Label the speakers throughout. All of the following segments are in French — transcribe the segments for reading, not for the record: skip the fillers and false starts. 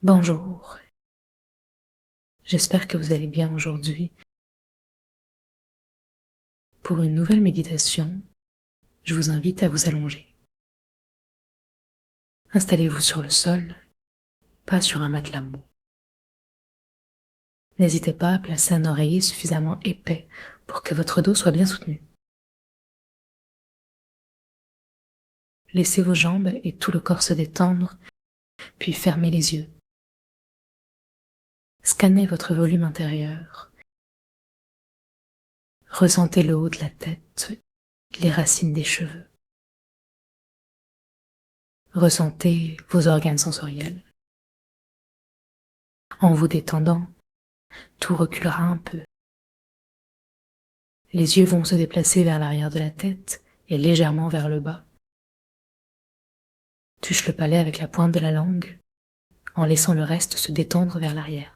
Speaker 1: Bonjour, j'espère que vous allez bien aujourd'hui. Pour une nouvelle méditation, je vous invite à vous allonger. Installez-vous sur le sol, pas sur un matelas mou. N'hésitez pas à placer un oreiller suffisamment épais pour que votre dos soit bien soutenu. Laissez vos jambes et tout le corps se détendre, puis fermez les yeux. Scannez votre volume intérieur. Ressentez le haut de la tête, les racines des cheveux. Ressentez vos organes sensoriels. En vous détendant, tout reculera un peu. Les yeux vont se déplacer vers l'arrière de la tête et légèrement vers le bas. Touche le palais avec la pointe de la langue, en laissant le reste se détendre vers l'arrière.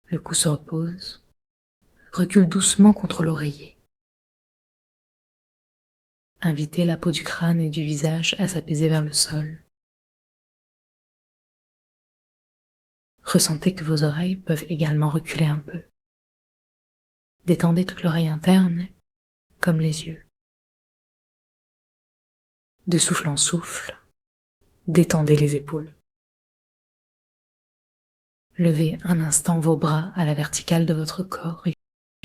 Speaker 1: Le cou se repose. Recule doucement contre l'oreiller. Invitez la peau du crâne et du visage à s'apaiser vers le sol. Ressentez que vos oreilles peuvent également reculer un peu. Détendez toute l'oreille interne, comme les yeux. De souffle en souffle, détendez les épaules. Levez un instant vos bras à la verticale de votre corps et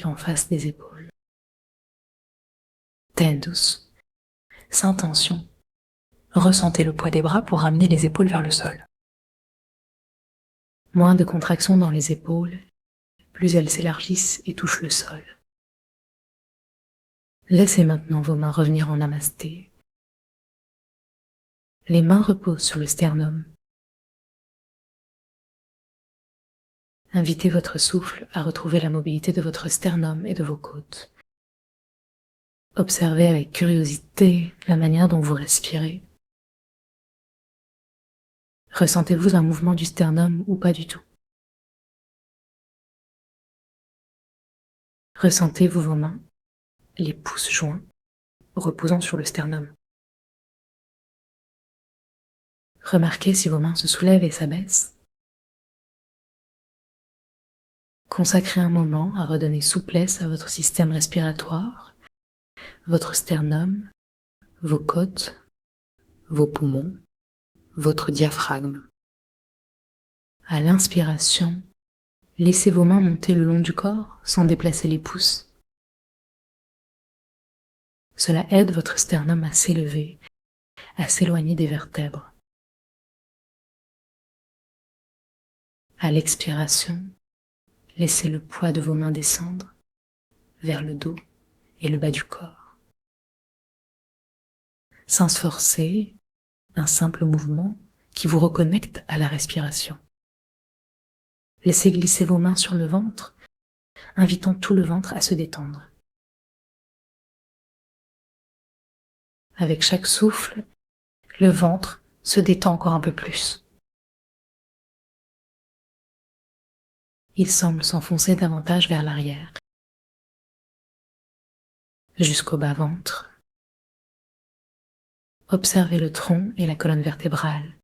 Speaker 1: en face des épaules. Tête douce, sans tension. Ressentez le poids des bras pour ramener les épaules vers le sol. Moins de contraction dans les épaules, plus elles s'élargissent et touchent le sol. Laissez maintenant vos mains revenir en namasté. Les mains reposent sur le sternum. Invitez votre souffle à retrouver la mobilité de votre sternum et de vos côtes. Observez avec curiosité la manière dont vous respirez. Ressentez-vous un mouvement du sternum ou pas du tout? Ressentez-vous vos mains, les pouces joints, reposant sur le sternum. Remarquez si vos mains se soulèvent et s'abaissent. Consacrez un moment à redonner souplesse à votre système respiratoire, votre sternum, vos côtes, vos poumons, votre diaphragme. À l'inspiration, laissez vos mains monter le long du corps sans déplacer les pouces. Cela aide votre sternum à s'élever, à s'éloigner des vertèbres. À l'expiration, laissez le poids de vos mains descendre vers le dos et le bas du corps. Sans se forcer, un simple mouvement qui vous reconnecte à la respiration. Laissez glisser vos mains sur le ventre, invitant tout le ventre à se détendre. Avec chaque souffle, le ventre se détend encore un peu plus. Il semble s'enfoncer davantage vers l'arrière, jusqu'au bas-ventre. Observez le tronc et la colonne vertébrale.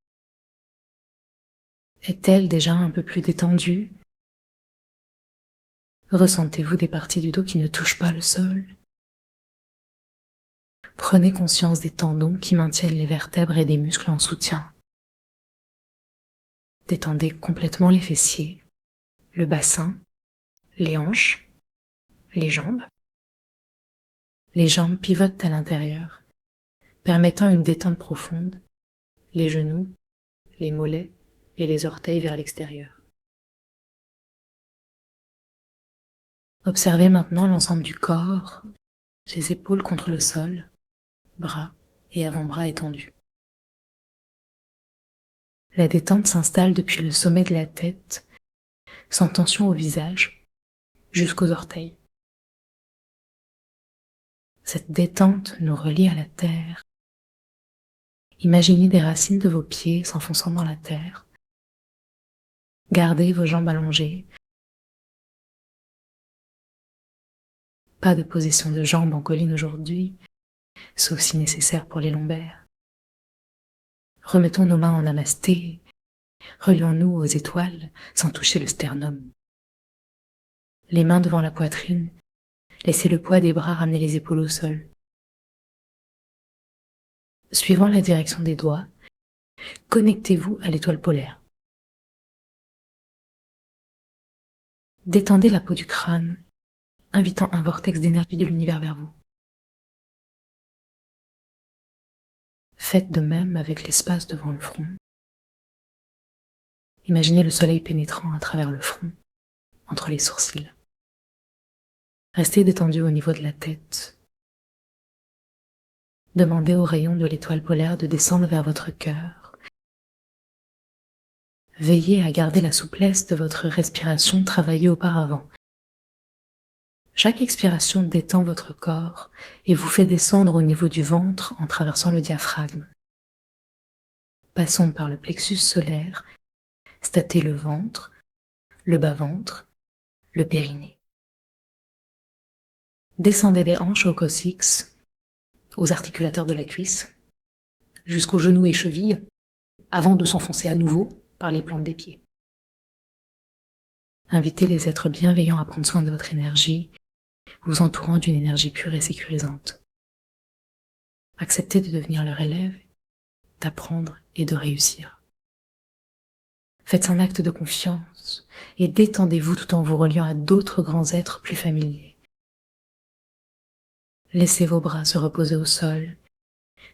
Speaker 1: Est-elle déjà un peu plus détendue? Ressentez-vous des parties du dos qui ne touchent pas le sol? Prenez conscience des tendons qui maintiennent les vertèbres et des muscles en soutien. Détendez complètement les fessiers, le bassin, les hanches, les jambes. Les jambes pivotent à l'intérieur, permettant une détente profonde, les genoux, les mollets et les orteils vers l'extérieur. Observez maintenant l'ensemble du corps, les épaules contre le sol, bras et avant-bras étendus. La détente s'installe depuis le sommet de la tête, sans tension au visage, jusqu'aux orteils. Cette détente nous relie à la terre. Imaginez des racines de vos pieds s'enfonçant dans la terre. Gardez vos jambes allongées. Pas de position de jambes en colline aujourd'hui, sauf si nécessaire pour les lombaires. Remettons nos mains en namasté Relions-nous aux étoiles sans toucher le sternum. Les mains devant la poitrine, laissez le poids des bras ramener les épaules au sol. Suivant la direction des doigts, connectez-vous à l'étoile polaire. Détendez la peau du crâne, invitant un vortex d'énergie de l'univers vers vous. Faites de même avec l'espace devant le front. Imaginez le soleil pénétrant à travers le front, entre les sourcils. Restez détendu au niveau de la tête. Demandez aux rayons de l'étoile polaire de descendre vers votre cœur. Veillez à garder la souplesse de votre respiration travaillée auparavant. Chaque expiration détend votre corps et vous fait descendre au niveau du ventre en traversant le diaphragme. Passons par le plexus solaire, statez le ventre, le bas-ventre, le périnée. Descendez des hanches au coccyx, aux articulateurs de la cuisse, jusqu'aux genoux et chevilles, avant de s'enfoncer à nouveau par les plantes des pieds. Invitez les êtres bienveillants à prendre soin de votre énergie, vous entourant d'une énergie pure et sécurisante. Acceptez de devenir leur élève, d'apprendre et de réussir. Faites un acte de confiance et détendez-vous tout en vous reliant à d'autres grands êtres plus familiers. Laissez vos bras se reposer au sol,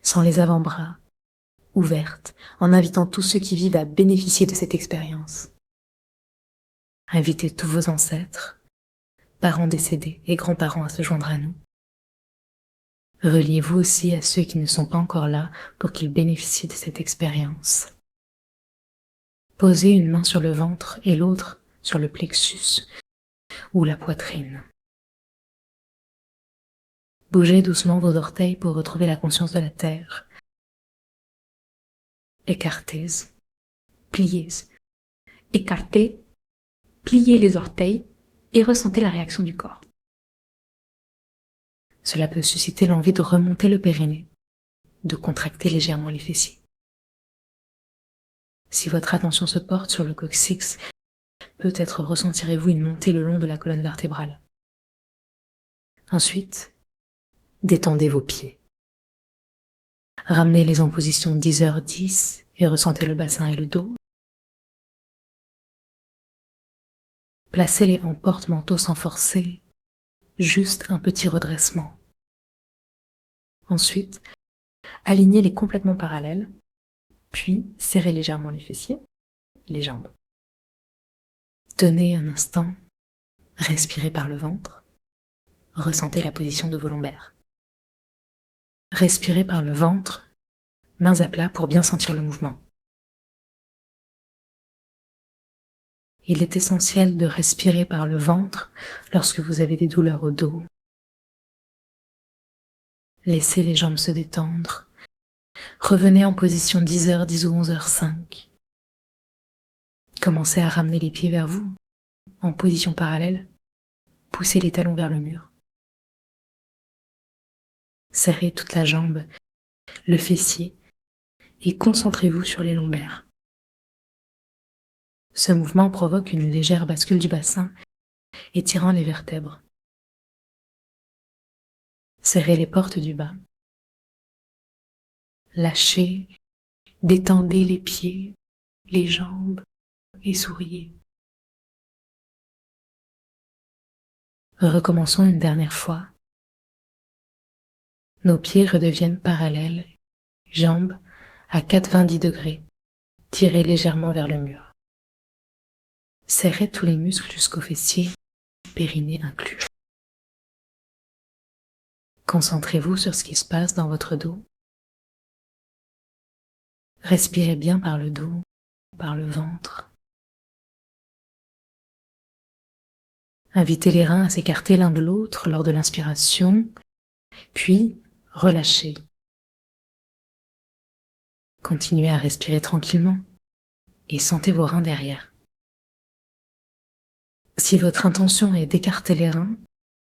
Speaker 1: sans les avant-bras, ouvertes, en invitant tous ceux qui vivent à bénéficier de cette expérience. Invitez tous vos ancêtres, parents décédés et grands-parents à se joindre à nous. Reliez-vous aussi à ceux qui ne sont pas encore là pour qu'ils bénéficient de cette expérience. Posez une main sur le ventre et l'autre sur le plexus ou la poitrine. Bougez doucement vos orteils pour retrouver la conscience de la terre. Écartez, pliez, écartez, pliez les orteils et ressentez la réaction du corps. Cela peut susciter l'envie de remonter le périnée, de contracter légèrement les fessiers. Si votre attention se porte sur le coccyx, peut-être ressentirez-vous une montée le long de la colonne vertébrale. Ensuite, détendez vos pieds. Ramenez-les en position 10h10 et ressentez le bassin et le dos. Placez-les en porte-manteau sans forcer, juste un petit redressement. Ensuite, alignez-les complètement parallèles, puis serrez légèrement les fessiers, les jambes. Tenez un instant, respirez par le ventre, ressentez la position de vos lombaires. Respirez par le ventre, mains à plat pour bien sentir le mouvement. Il est essentiel de respirer par le ventre lorsque vous avez des douleurs au dos. Laissez les jambes se détendre. Revenez en position 10h10 ou 11h05. Commencez à ramener les pieds vers vous, en position parallèle. Poussez les talons vers le mur. Serrez toute la jambe, le fessier, et concentrez-vous sur les lombaires. Ce mouvement provoque une légère bascule du bassin, étirant les vertèbres. Serrez les portes du bas. Lâchez, détendez les pieds, les jambes et souriez. Recommençons une dernière fois. Nos pieds redeviennent parallèles, jambes à 90 degrés, tirez légèrement vers le mur. Serrez tous les muscles jusqu'aux fessiers, périnée inclus. Concentrez-vous sur ce qui se passe dans votre dos. Respirez bien par le dos, par le ventre. Invitez les reins à s'écarter l'un de l'autre lors de l'inspiration, puis relâchez. Continuez à respirer tranquillement et sentez vos reins derrière. Si votre intention est d'écarter les reins,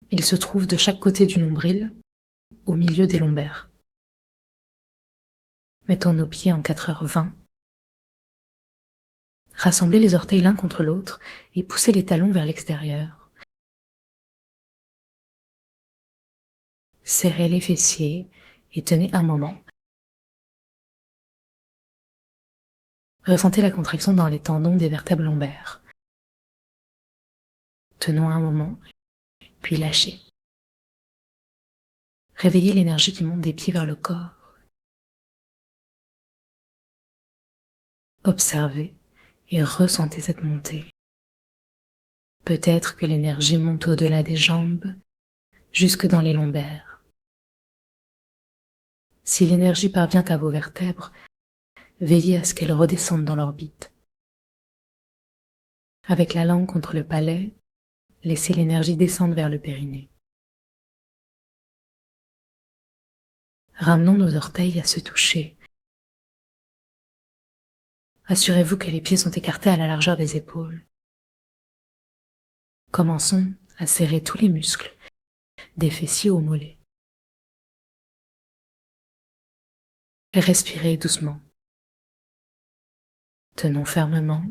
Speaker 1: ils se trouvent de chaque côté du nombril, au milieu des lombaires. Mettons nos pieds en 4h20. Rassemblez les orteils l'un contre l'autre et poussez les talons vers l'extérieur. Serrez les fessiers et tenez un moment. Ressentez la contraction dans les tendons des vertèbres lombaires. Tenons un moment, puis lâchez. Réveillez l'énergie qui monte des pieds vers le corps. Observez et ressentez cette montée. Peut-être que l'énergie monte au-delà des jambes, jusque dans les lombaires. Si l'énergie parvient à vos vertèbres, veillez à ce qu'elle redescende dans l'orbite. Avec la langue contre le palais, laissez l'énergie descendre vers le périnée. Ramenons nos orteils à se toucher. Assurez-vous que les pieds sont écartés à la largeur des épaules. Commençons à serrer tous les muscles, des fessiers aux mollets. Respirez doucement. Tenons fermement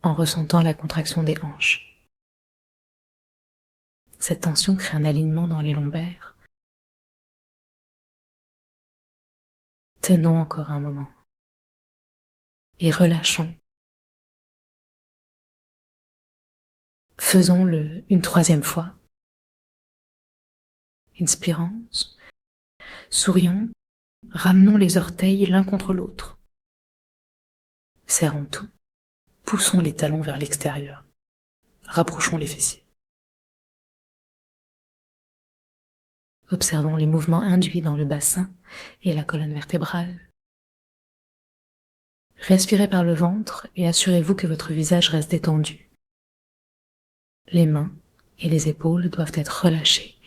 Speaker 1: en ressentant la contraction des hanches. Cette tension crée un alignement dans les lombaires. Tenons encore un moment. Et relâchons. Faisons-le une troisième fois. Inspirons, sourions, ramenons les orteils l'un contre l'autre. Serrons tout, poussons les talons vers l'extérieur. Rapprochons les fessiers. Observons les mouvements induits dans le bassin et la colonne vertébrale. Respirez par le ventre et assurez-vous que votre visage reste détendu. Les mains et les épaules doivent être relâchées.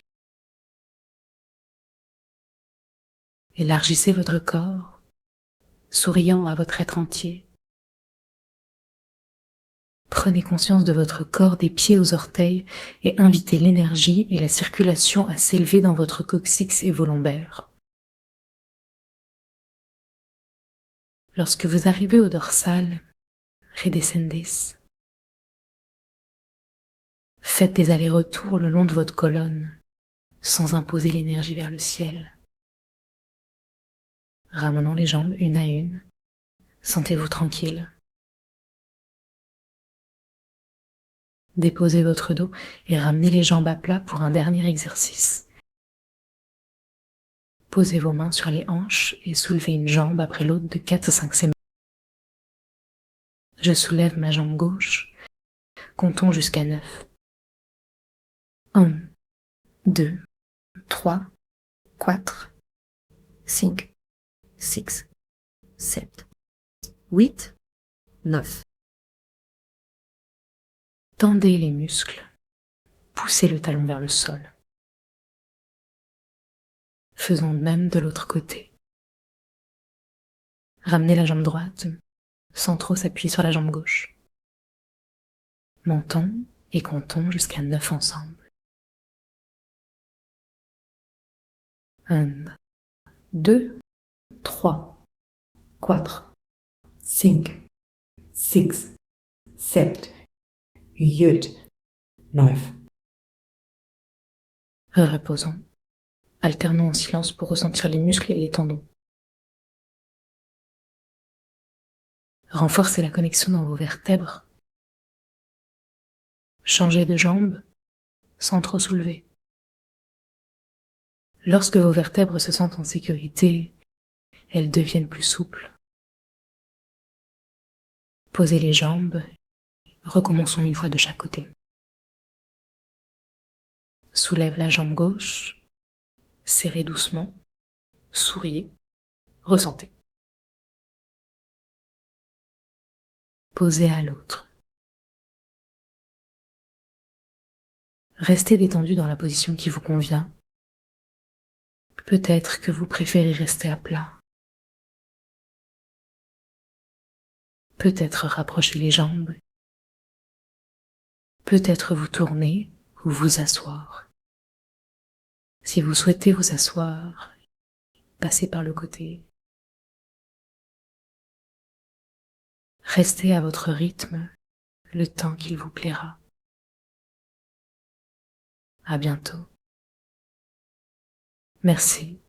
Speaker 1: Élargissez votre corps, souriant à votre être entier. Prenez conscience de votre corps des pieds aux orteils et invitez l'énergie et la circulation à s'élever dans votre coccyx et vos lombaires. Lorsque vous arrivez au dorsal, redescendez. Faites des allers-retours le long de votre colonne, sans imposer l'énergie vers le ciel. Ramenons les jambes une à une. Sentez-vous tranquille. Déposez votre dos et ramenez les jambes à plat pour un dernier exercice. Posez vos mains sur les hanches et soulevez une jambe après l'autre de 4 à 5 semaines. Je soulève ma jambe gauche. Comptons jusqu'à 9. 1, 2, 3, 4, 5, 6, 7, 8, 9. Tendez les muscles. Poussez le talon vers le sol. Faisons de même de l'autre côté. Ramenez la jambe droite sans trop s'appuyer sur la jambe gauche. Montons et comptons jusqu'à 9 ensemble. 1, 2, 3, 4, 5, 6, 7, 8, 9. Reposons, alternons en silence pour ressentir les muscles et les tendons. Renforcez la connexion dans vos vertèbres. Changez de jambe sans trop soulever. Lorsque vos vertèbres se sentent en sécurité, elles deviennent plus souples. Posez les jambes, recommençons une fois de chaque côté. Soulève la jambe gauche, serrez doucement, souriez, ressentez. Posez à l'autre. Restez détendu dans la position qui vous convient. Peut-être que vous préférez rester à plat. Peut-être rapprocher les jambes. Peut-être vous tourner ou vous asseoir. Si vous souhaitez vous asseoir, passez par le côté. Restez à votre rythme le temps qu'il vous plaira. À bientôt. Merci